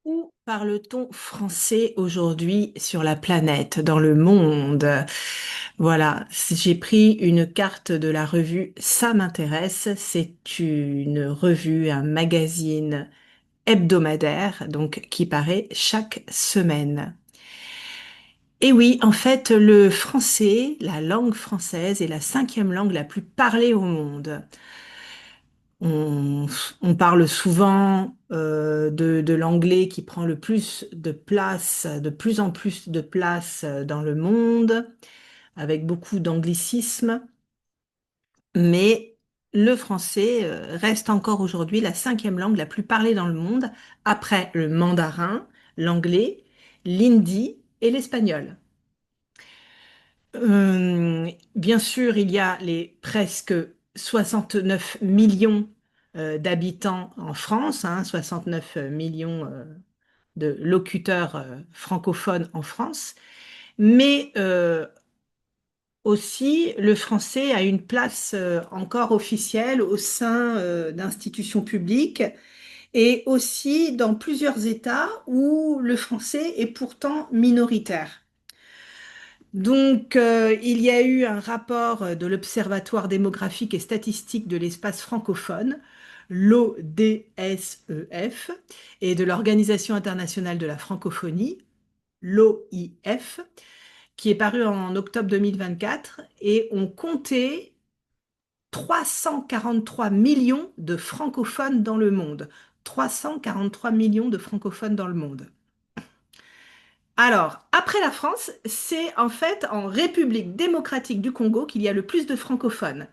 Où parle-t-on français aujourd'hui sur la planète, dans le monde? Voilà, j'ai pris une carte de la revue Ça m'intéresse. C'est une revue, un magazine hebdomadaire, donc qui paraît chaque semaine. Et oui, en fait, le français, la langue française, est la cinquième langue la plus parlée au monde. On, on parle souvent de l'anglais qui prend le plus de place, de plus en plus de place dans le monde, avec beaucoup d'anglicismes, mais le français reste encore aujourd'hui la cinquième langue la plus parlée dans le monde, après le mandarin, l'anglais, l'hindi et l'espagnol. Bien sûr, il y a les presque 69 millions d'habitants en France, 69 millions de locuteurs francophones en France, mais aussi le français a une place encore officielle au sein d'institutions publiques et aussi dans plusieurs États où le français est pourtant minoritaire. Donc, il y a eu un rapport de l'Observatoire démographique et statistique de l'espace francophone, l'ODSEF, et de l'Organisation internationale de la francophonie, l'OIF, qui est paru en octobre 2024, et on comptait 343 millions de francophones dans le monde. 343 millions de francophones dans le monde. Alors, après la France, c'est en fait en République démocratique du Congo qu'il y a le plus de francophones.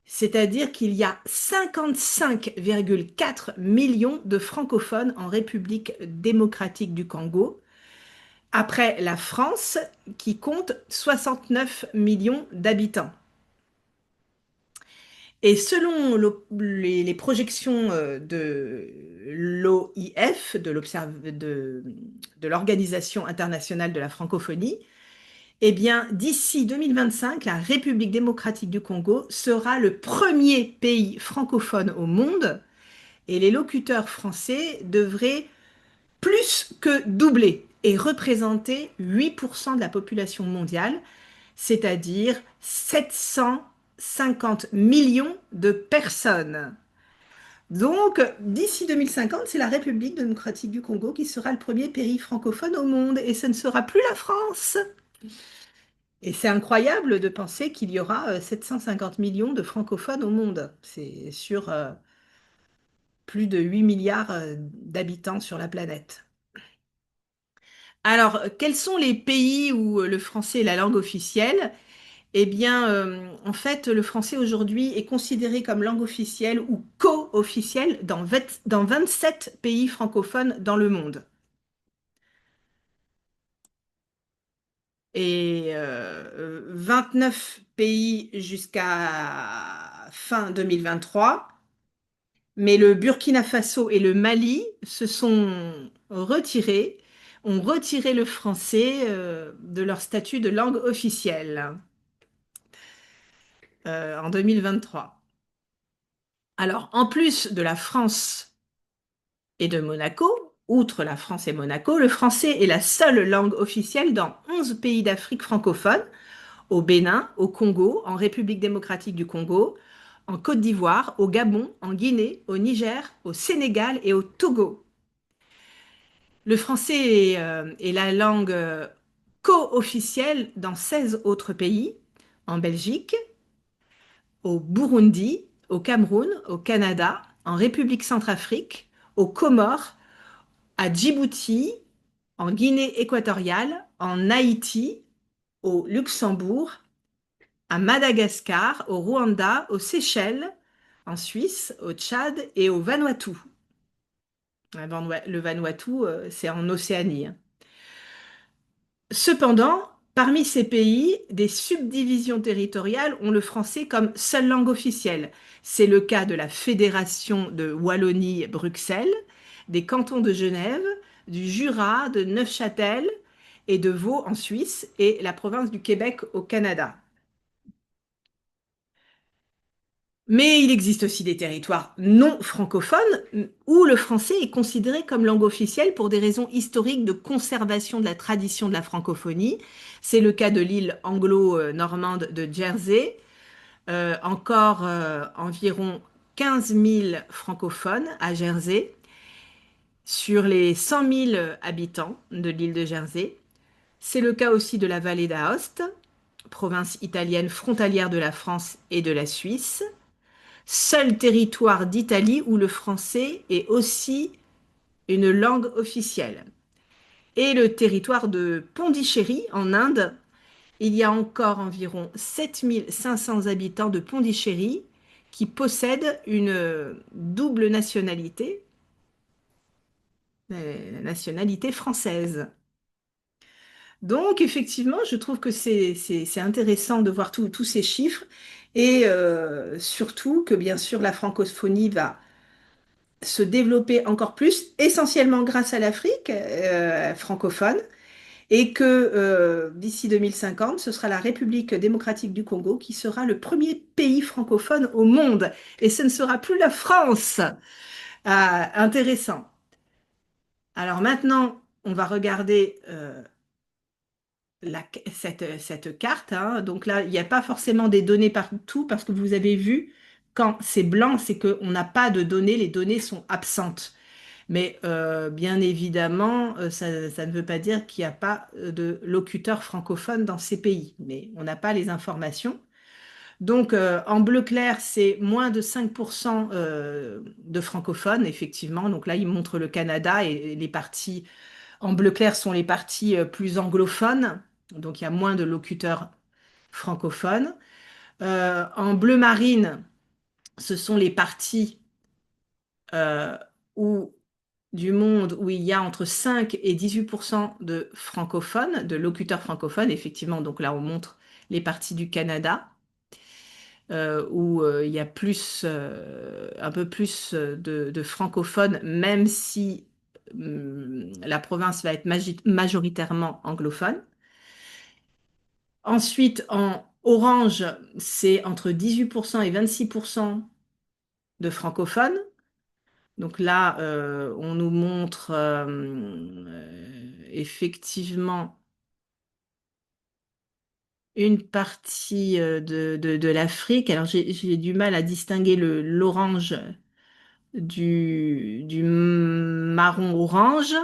C'est-à-dire qu'il y a 55,4 millions de francophones en République démocratique du Congo, après la France qui compte 69 millions d'habitants. Et selon les projections de l'OIF, de l'Organisation internationale de la francophonie, eh bien, d'ici 2025, la République démocratique du Congo sera le premier pays francophone au monde et les locuteurs français devraient plus que doubler et représenter 8% de la population mondiale, c'est-à-dire 750 millions de personnes. Donc, d'ici 2050, c'est la République démocratique du Congo qui sera le premier pays francophone au monde et ce ne sera plus la France. Et c'est incroyable de penser qu'il y aura 750 millions de francophones au monde. C'est sur plus de 8 milliards d'habitants sur la planète. Alors, quels sont les pays où le français est la langue officielle? Eh bien, en fait, le français aujourd'hui est considéré comme langue officielle ou co-officielle dans 27 pays francophones dans le monde. Et 29 pays jusqu'à fin 2023. Mais le Burkina Faso et le Mali se sont retirés, ont retiré le français de leur statut de langue officielle en 2023. Alors, en plus de la France et de Monaco, outre la France et Monaco, le français est la seule langue officielle dans 11 pays d'Afrique francophone, au Bénin, au Congo, en République démocratique du Congo, en Côte d'Ivoire, au Gabon, en Guinée, au Niger, au Sénégal et au Togo. Le français est la langue co-officielle dans 16 autres pays, en Belgique, au Burundi, au Cameroun, au Canada, en République centrafrique, aux Comores, à Djibouti, en Guinée équatoriale, en Haïti, au Luxembourg, à Madagascar, au Rwanda, aux Seychelles, en Suisse, au Tchad et au Vanuatu. Le Vanuatu, c'est en Océanie, hein. Cependant, parmi ces pays, des subdivisions territoriales ont le français comme seule langue officielle. C'est le cas de la Fédération de Wallonie-Bruxelles, des cantons de Genève, du Jura, de Neufchâtel et de Vaud en Suisse et la province du Québec au Canada. Mais il existe aussi des territoires non francophones où le français est considéré comme langue officielle pour des raisons historiques de conservation de la tradition de la francophonie. C'est le cas de l'île anglo-normande de Jersey. Encore environ 15 000 francophones à Jersey sur les 100 000 habitants de l'île de Jersey. C'est le cas aussi de la vallée d'Aoste, province italienne frontalière de la France et de la Suisse. Seul territoire d'Italie où le français est aussi une langue officielle. Et le territoire de Pondichéry en Inde, il y a encore environ 7 500 habitants de Pondichéry qui possèdent une double nationalité, la nationalité française. Donc, effectivement, je trouve que c'est intéressant de voir tous ces chiffres et surtout que, bien sûr, la francophonie va se développer encore plus, essentiellement grâce à l'Afrique francophone, et que d'ici 2050, ce sera la République démocratique du Congo qui sera le premier pays francophone au monde, et ce ne sera plus la France. Intéressant. Alors maintenant, on va regarder cette carte, hein. Donc là, il n'y a pas forcément des données partout parce que vous avez vu, quand c'est blanc, c'est qu'on n'a pas de données, les données sont absentes. Mais bien évidemment, ça ne veut pas dire qu'il n'y a pas de locuteurs francophones dans ces pays, mais on n'a pas les informations. Donc en bleu clair, c'est moins de 5% de francophones, effectivement. Donc là, il montre le Canada et les parties en bleu clair sont les parties plus anglophones. Donc il y a moins de locuteurs francophones. En bleu marine, ce sont les parties euh, où du monde où il y a entre 5 et 18% de francophones, de locuteurs francophones, effectivement. Donc là, on montre les parties du Canada, où il y a un peu plus de francophones, même si la province va être majoritairement anglophone. Ensuite, en orange, c'est entre 18% et 26% de francophones. Donc là, on nous montre effectivement une partie de l'Afrique. Alors j'ai du mal à distinguer l'orange du marron orange.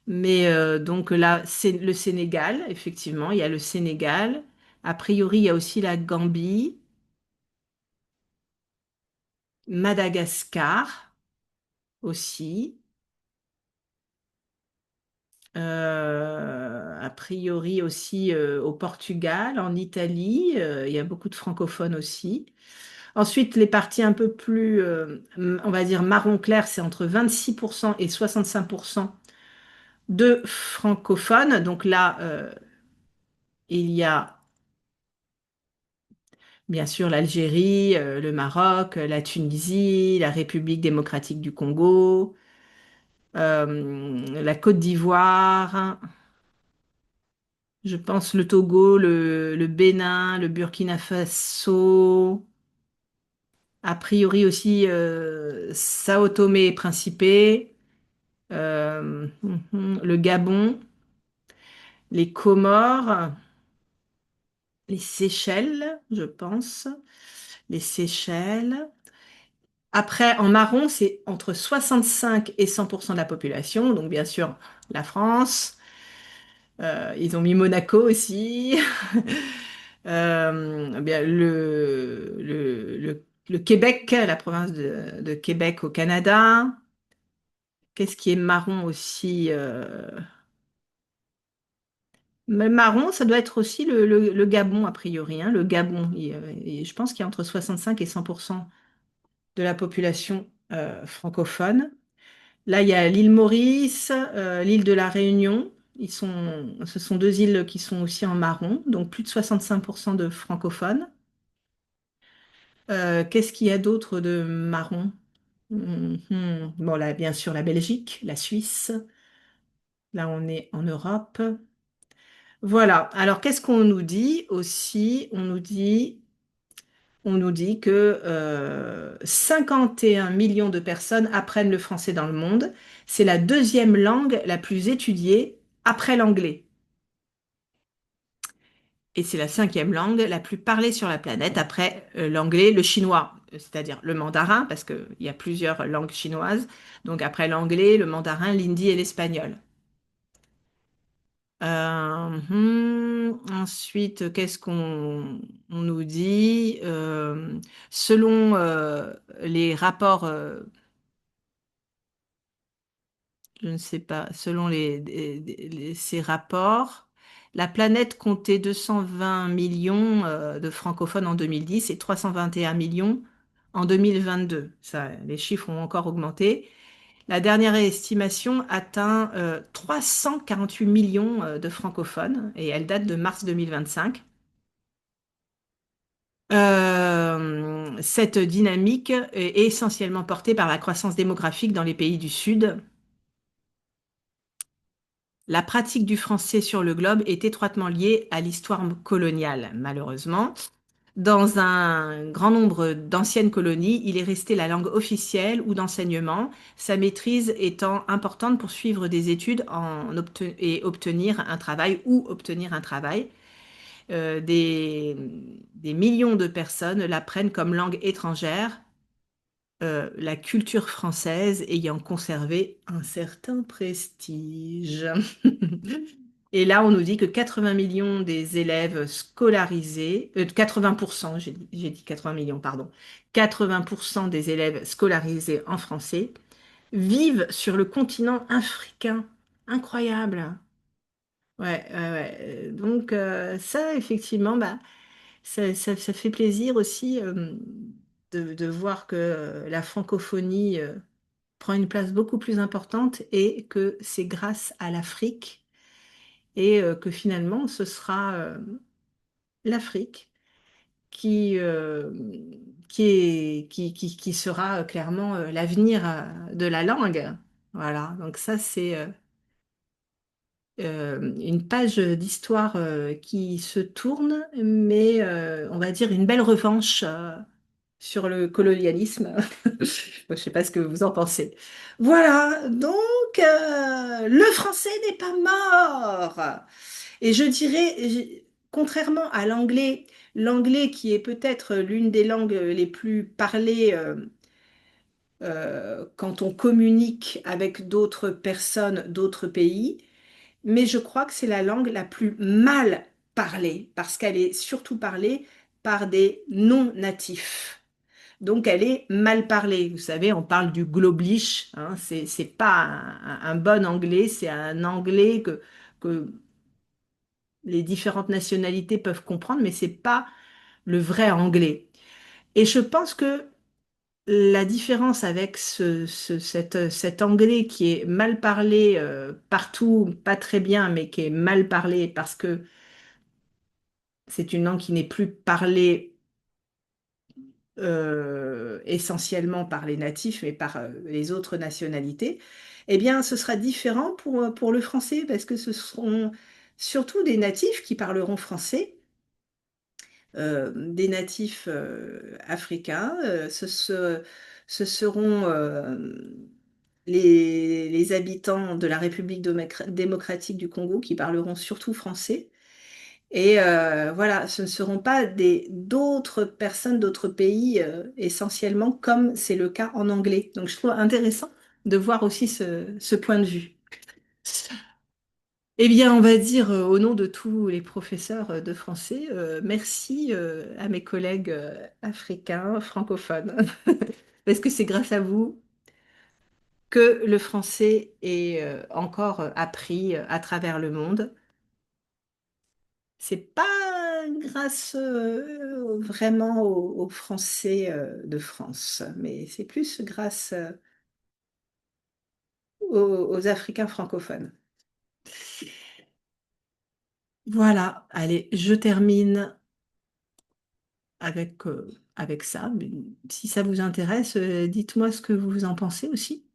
Mais donc là, c'est le Sénégal, effectivement, il y a le Sénégal. A priori, il y a aussi la Gambie, Madagascar aussi. A priori aussi au Portugal, en Italie, il y a beaucoup de francophones aussi. Ensuite, les parties un peu plus, on va dire marron clair, c'est entre 26% et 65% de francophones. Donc là, il y a bien sûr l'Algérie, le Maroc, la Tunisie, la République démocratique du Congo, la Côte d'Ivoire. Je pense le Togo, le Bénin, le Burkina Faso, a priori aussi Sao Tomé et Principe, le Gabon, les Comores, les Seychelles, je pense, les Seychelles. Après, en marron, c'est entre 65 et 100% de la population, donc bien sûr la France. Ils ont mis Monaco aussi. Bien, le Québec, la province de Québec au Canada. Qu'est-ce qui est marron aussi mais marron, ça doit être aussi le Gabon, a priori, hein, le Gabon. Je pense qu'il y a entre 65 et 100% de la population francophone. Là, il y a l'île Maurice, l'île de la Réunion. Ce sont deux îles qui sont aussi en marron, donc plus de 65% de francophones. Qu'est-ce qu'il y a d'autre de marron? Bon, là, bien sûr, la Belgique, la Suisse. Là, on est en Europe. Voilà. Alors, qu'est-ce qu'on nous dit aussi? On nous dit on nous dit que 51 millions de personnes apprennent le français dans le monde. C'est la deuxième langue la plus étudiée après l'anglais. Et c'est la cinquième langue la plus parlée sur la planète après l'anglais, le chinois, c'est-à-dire le mandarin, parce qu'il y a plusieurs langues chinoises. Donc après l'anglais, le mandarin, l'hindi et l'espagnol. Ensuite, qu'est-ce qu'on on nous dit? Selon les rapports, je ne sais pas, selon ces rapports, la planète comptait 220 millions de francophones en 2010 et 321 millions en 2022. Ça, les chiffres ont encore augmenté. La dernière estimation atteint 348 millions de francophones et elle date de mars 2025. Cette dynamique est essentiellement portée par la croissance démographique dans les pays du Sud. La pratique du français sur le globe est étroitement liée à l'histoire coloniale, malheureusement. Dans un grand nombre d'anciennes colonies, il est resté la langue officielle ou d'enseignement, sa maîtrise étant importante pour suivre des études et obtenir un travail ou obtenir un travail. Des millions de personnes l'apprennent comme langue étrangère, la culture française ayant conservé un certain prestige. Et là, on nous dit que 80 millions des élèves scolarisés, 80%, j'ai dit 80 millions, pardon, 80% des élèves scolarisés en français vivent sur le continent africain. Incroyable. Ouais, ouais, ouais. Donc ça, effectivement, bah, ça fait plaisir aussi de voir que la francophonie prend une place beaucoup plus importante et que c'est grâce à l'Afrique et que finalement ce sera l'Afrique qui, qui sera clairement l'avenir de la langue. Voilà, donc ça c'est une page d'histoire qui se tourne, mais on va dire une belle revanche sur le colonialisme. Je ne sais pas ce que vous en pensez. Voilà, donc le français n'est pas mort. Et je dirais, contrairement à l'anglais, l'anglais qui est peut-être l'une des langues les plus parlées quand on communique avec d'autres personnes, d'autres pays, mais je crois que c'est la langue la plus mal parlée parce qu'elle est surtout parlée par des non-natifs. Donc elle est mal parlée. Vous savez, on parle du globlish, hein, c'est pas un bon anglais, c'est un anglais que les différentes nationalités peuvent comprendre, mais c'est pas le vrai anglais. Et je pense que la différence avec cet anglais qui est mal parlé partout, pas très bien, mais qui est mal parlé parce que c'est une langue qui n'est plus parlée essentiellement par les natifs, mais par les autres nationalités, eh bien, ce sera différent pour le français, parce que ce seront surtout des natifs qui parleront français, des natifs africains. Ce seront les habitants de la République démocratique du Congo qui parleront surtout français. Et voilà, ce ne seront pas d'autres personnes d'autres pays essentiellement comme c'est le cas en anglais. Donc je trouve intéressant de voir aussi ce point de vue. Eh bien, on va dire au nom de tous les professeurs de français, merci à mes collègues africains, francophones, parce que c'est grâce à vous que le français est encore appris à travers le monde. C'est pas grâce vraiment aux Français de France, mais c'est plus grâce aux Africains francophones. Voilà, allez, je termine avec ça. Mais si ça vous intéresse, dites-moi ce que vous en pensez aussi.